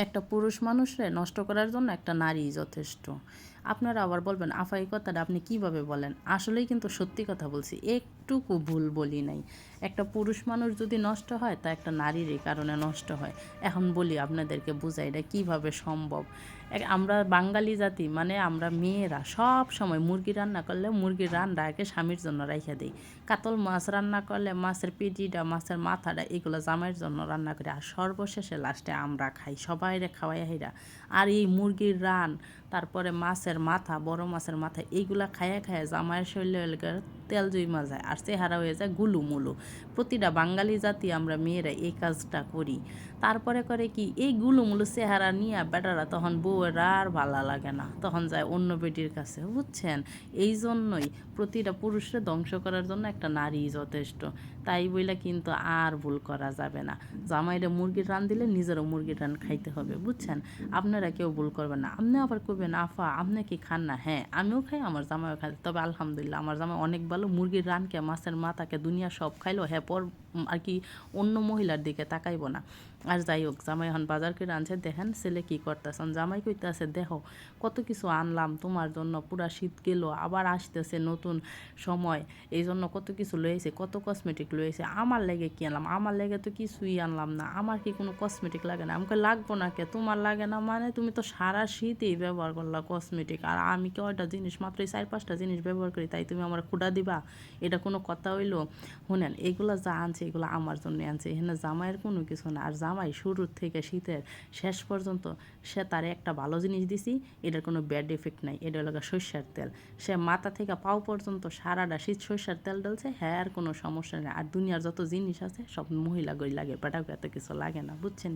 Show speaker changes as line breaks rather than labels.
একটা পুরুষ মানুষরে নষ্ট করার জন্য একটা নারীই যথেষ্ট। আপনারা আবার বলবেন, আফা এই কথাটা আপনি কিভাবে বলেন? আসলেই কিন্তু সত্যি কথা বলছি, একটুকু ভুল বলি নাই। একটা পুরুষ মানুষ যদি নষ্ট হয় তা একটা নারীর এই কারণে নষ্ট হয়। এখন বলি আপনাদেরকে বুঝাই এটা কীভাবে সম্ভব। আমরা বাঙালি জাতি মানে আমরা মেয়েরা সব সময় মুরগি রান্না করলে মুরগির রান্না আগে স্বামীর জন্য রাইখা দিই। কাতল মাছ রান্না করলে মাছের পেটিটা মাছের মাথাটা এগুলো জামাইয়ের জন্য রান্না করি, আর সর্বশেষে লাস্টে আমরা খাই সবাইরে খাওয়াই হাইরা। আর এই মুরগির রান, তারপরে মাছের মাথা, বড় মাছের মাথা, এইগুলা খাইয়া খাইয়া জামাইয়ের শরীরে তেল জইমা যায় আর চেহারা হয়ে যায় গুলুমুলু। প্রতিটা বাঙালি জাতি আমরা মেয়েরা এই কাজটা করি। তারপরে করে কি, এই গুলুমুলু চেহারা নিয়ে বেটারা তখন বউয়ের আর ভালো লাগে না, তখন যায় অন্য বেটির কাছে, বুঝছেন? এই জন্যই প্রতিটা পুরুষকে ধ্বংস করার জন্য একটা নারী যথেষ্ট। তাই বইলা কিন্তু আর ভুল করা যাবে না। জামাইরে মুরগির রান দিলে নিজেরও মুরগির রান খাইতে হবে, বুঝছেন? আপনারা কেউ ভুল করবেন না। আপনি আবার করবেন, আফা আপনি কি খান না? হ্যাঁ, আমিও খাই, আমার জামাইও খাই। তবে আলহামদুলিল্লাহ আমার জামাই অনেক ভালো। মুরগির রানকে, মাছের মাথাকে দুনিয়া সব খাইলো, হ্যাঁ পর আর কি অন্য মহিলার দিকে তাকাইব না। আর যাই হোক, জামাই এখন বাজার করে আনছে, দেখেন ছেলে কি করতেছেন। জামাই কইতাছে, দেখো কত কিছু আনলাম তোমার জন্য, পুরা শীত গেল, আবার আসতেছে নতুন সময়, এই জন্য কত কিছু লয়েছে, কত কসমেটিক লয়েছে। আমার লেগে কি আনলাম? আমার লেগে তো কিছুই আনলাম না। আমার কি কোনো কসমেটিক লাগে না? আমাকে লাগবো না কে? তোমার লাগে না মানে? তুমি তো সারা শীতেই ব্যবহার করলা কসমেটিক, আর আমি কয়টা জিনিস, মাত্র 4-5টা জিনিস ব্যবহার করি, তাই তুমি আমার খুঁড়া দিবা? এটা কোনো কথা হইলো? শুনেন, এগুলো যা আনছে এগুলো আমার জন্য আনছে, এখানে জামাইয়ের কোনো কিছু না। আর জামাই শুরুর থেকে শীতের শেষ পর্যন্ত সে তারে একটা ভালো জিনিস দিছি, এটার কোনো ব্যাড এফেক্ট নাই। এটা হলো সর্ষের তেল। সে মাথা থেকে পাও পর্যন্ত সারাটা শীত সর্ষের তেল ঢালছে, হ্যাঁ আর কোনো সমস্যা নেই। আর দুনিয়ার যত জিনিস আছে সব মহিলা গই লাগে, বেটা এত কিছু লাগে না, বুঝছেন?